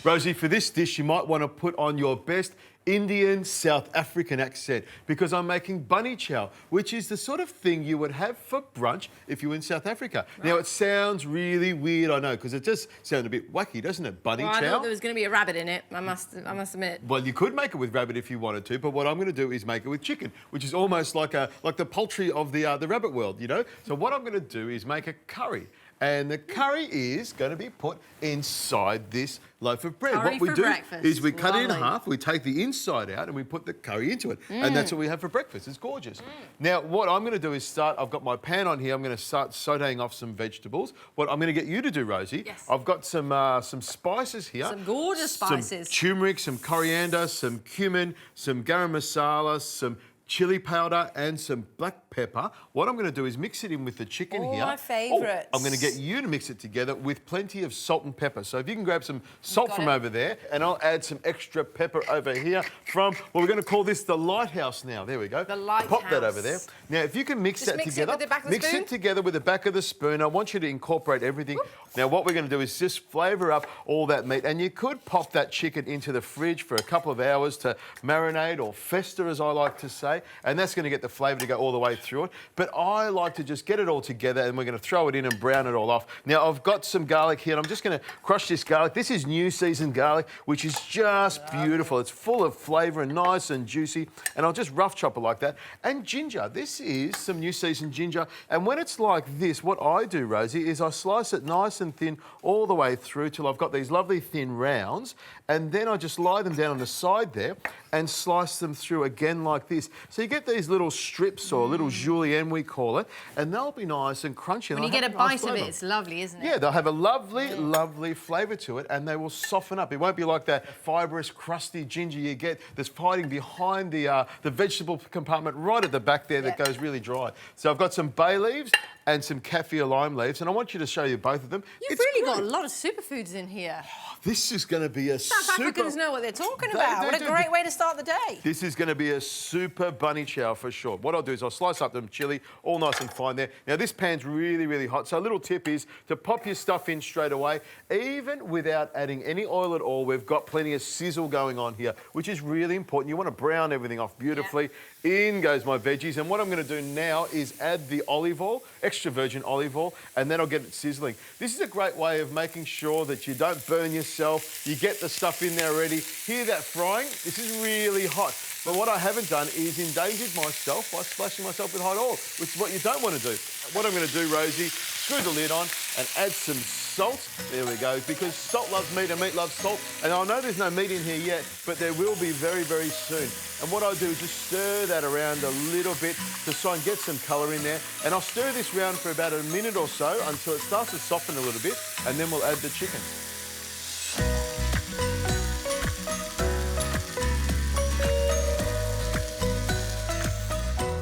Rosie, for this dish, you might want to put on your best Indian South African accent because I'm making bunny chow, which is the sort of thing you would have for brunch if you were in South Africa. Right. Now, it sounds really weird, I know, because it does sound a bit wacky, doesn't it? Bunny chow. I thought there was going to be a rabbit in it, I must admit. Well, you could make it with rabbit if you wanted to, but what I'm going to do is make it with chicken, which is almost like the poultry of the rabbit world, you know? So what I'm going to do is make a curry. And the curry is going to be put inside this loaf of bread. Curry what we for do breakfast. is we cut it in Lovely. half, we take the inside out and we put the curry into it. And that's what we have for breakfast. It's gorgeous. Now, what I'm going to do is I've got my pan on here, I'm going to start sautéing off some vegetables. What I'm going to get you to do, Rosie, yes. I've got some spices here. Some gorgeous spices. Some turmeric, some coriander, some cumin, some garam masala, some chili powder and some black pepper. What I'm going to do is mix it in with the chicken here. My favourites. I'm going to get you to mix it together with plenty of salt and pepper. So if you can grab some salt from over there, and I'll add some extra pepper over here from, well, we're going to call this the lighthouse now. There we go. The lighthouse. Pop that over there. Now, if you can mix that together. It with the back of the spoon? Mix it together with the back of the spoon. I want you to incorporate everything. Whoop. Now, what we're going to do is just flavour up all that meat. And you could pop that chicken into the fridge for a couple of hours to marinate or fester, as I like to say. And that's going to get the flavour to go all the way through it. But I like to just get it all together and we're going to throw it in and brown it all off. Now, I've got some garlic here and I'm just going to crush this garlic. This is new seasoned garlic, which is just beautiful. It's full of flavour and nice and juicy. And I'll just rough chop it like that. And ginger. This is some new seasoned ginger. And when it's like this, what I do, Rosie, is I slice it nice and thin all the way through till I've got these lovely thin rounds. And then I just lie them down on the side there and slice them through again like this. So you get these little strips or little julienne, we call it, and they'll be nice and crunchy. When you get a bite of it, it's lovely, isn't it? Yeah, they'll have a lovely, lovely flavour to it and they will soften up. It won't be like that fibrous, crusty ginger you get that's hiding behind the vegetable compartment right at the back there that goes really dry. So I've got some bay leaves and some kaffir lime leaves, and I want you to show you both of them. You've really got a lot of superfoods in here. This is going to be a South Africans know what they're talking about. What a great way to start the day. This is going to be a super bunny chow for sure. What I'll do is I'll slice up them chilli, all nice and fine there. Now, this pan's really, really hot, so a little tip is to pop your stuff in straight away. Even without adding any oil at all, we've got plenty of sizzle going on here, which is really important. You want to brown everything off beautifully. Yeah. In goes my veggies, and what I'm going to do now is add the olive oil, extra virgin olive oil, and then I'll get it sizzling. This is a great way of making sure that you don't burn yourself. You get the stuff in there already. Hear that frying? This is really hot. But what I haven't done is endangered myself by splashing myself with hot oil, which is what you don't want to do. What I'm going to do, Rosie, screw the lid on and add some salt. There we go, because salt loves meat and meat loves salt. And I know there's no meat in here yet, but there will be very, very soon. And what I'll do is just stir that around a little bit to try and get some colour in there. And I'll stir this round for about a minute or so until it starts to soften a little bit, and then we'll add the chicken.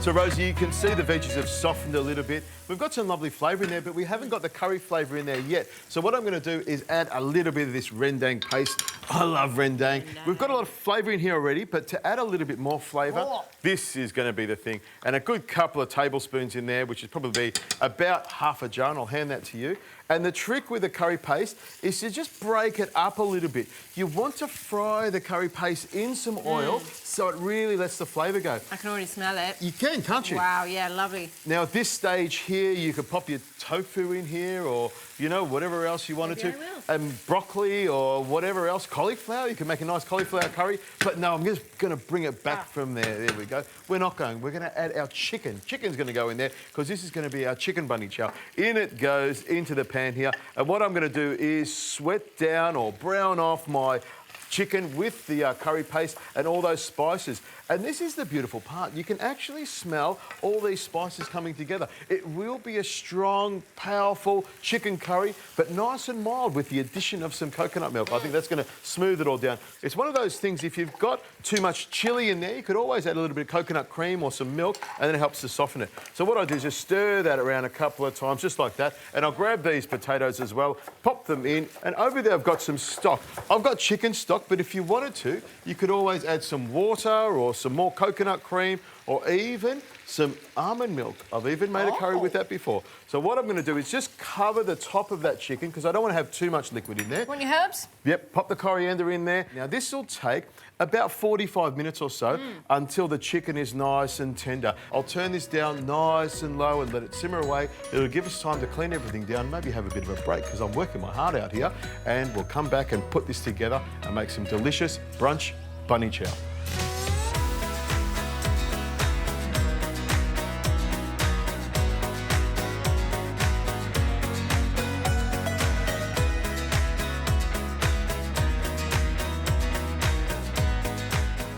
So, Rosie, you can see the veggies have softened a little bit. We've got some lovely flavour in there, but we haven't got the curry flavour in there yet. So what I'm going to do is add a little bit of this rendang paste. I love rendang. We've got a lot of flavour in here already, but to add a little bit more flavour, this is going to be the thing. And a good couple of tablespoons in there, which is probably about half a jar, and I'll hand that to you. And the trick with the curry paste is to just break it up a little bit. You want to fry the curry paste in some oil so it really lets the flavour go. I can already smell it. You can, can't you? Wow, yeah, lovely. Now, at this stage here, you could pop your tofu in here or, you know, whatever else you wanted to. And broccoli or whatever else. Cauliflower, you can make a nice cauliflower curry. But no, I'm just going to bring it back from there. There we go. We're not going. We're going to add our chicken. Chicken's going to go in there because this is going to be our chicken bunny chow. In it goes into the pan here. And what I'm going to do is sweat down or brown off my chicken with the curry paste and all those spices. And this is the beautiful part. You can actually smell all these spices coming together. It will be a strong, powerful chicken curry, but nice and mild with the addition of some coconut milk. I think that's going to smooth it all down. It's one of those things, if you've got too much chilli in there, you could always add a little bit of coconut cream or some milk, and then it helps to soften it. So what I do is just stir that around a couple of times, just like that, and I'll grab these potatoes as well, pop them in, and over there I've got some stock. I've got chicken stock, but if you wanted to, you could always add some water or some more coconut cream or even some almond milk. I've even made a curry with that before. So what I'm going to do is just cover the top of that chicken because I don't want to have too much liquid in there. Want your herbs? Yep, pop the coriander in there. Now this will take about 45 minutes or so until the chicken is nice and tender. I'll turn this down nice and low and let it simmer away. It'll give us time to clean everything down, maybe have a bit of a break because I'm working my heart out here, and we'll come back and put this together and make some delicious brunch bunny chow.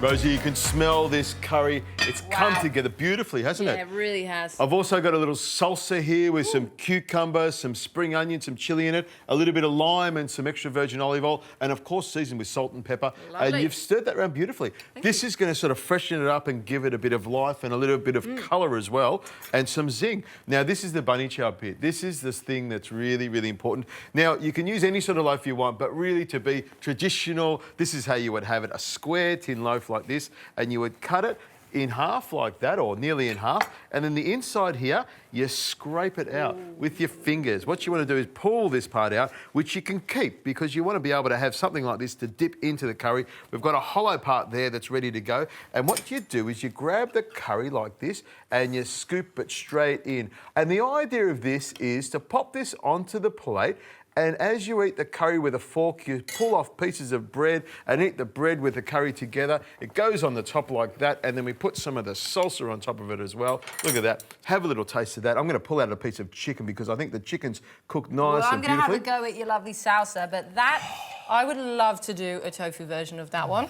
Rosie, you can smell this curry. It's come together beautifully, hasn't it? Yeah, it really has. I've also got a little salsa here with some cucumber, some spring onion, some chilli in it, a little bit of lime and some extra virgin olive oil, and of course seasoned with salt and pepper. Lovely. And you've stirred that around beautifully. This is going to sort of freshen it up and give it a bit of life and a little bit of colour as well, and some zing. Now, this is the bunny chow bit. This is this thing that's really, really important. Now, you can use any sort of loaf you want, but really to be traditional, this is how you would have it, a square tin loaf like this, and you would cut it in half like that, or nearly in half, and then the inside here, you scrape it out with your fingers. What you want to do is pull this part out, which you can keep because you want to be able to have something like this to dip into the curry. We've got a hollow part there that's ready to go, and what you do is you grab the curry like this and you scoop it straight in. And the idea of this is to pop this onto the plate, and as you eat the curry with a fork, you pull off pieces of bread and eat the bread with the curry together. It goes on the top like that, and then we put some of the salsa on top of it as well. Look at that. Have a little taste of that. I'm going to pull out a piece of chicken because I think the chicken's cooked nice and beautifully. I'm going to have a go at your lovely salsa, but that, I would love to do a tofu version of that one.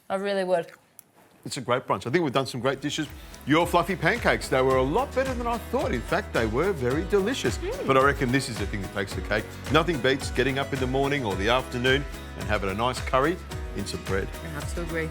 I really would. It's a great brunch. I think we've done some great dishes. Your fluffy pancakes, they were a lot better than I thought. In fact, they were very delicious. But I reckon this is the thing that takes the cake. Nothing beats getting up in the morning or the afternoon and having a nice curry in some bread. I have to agree.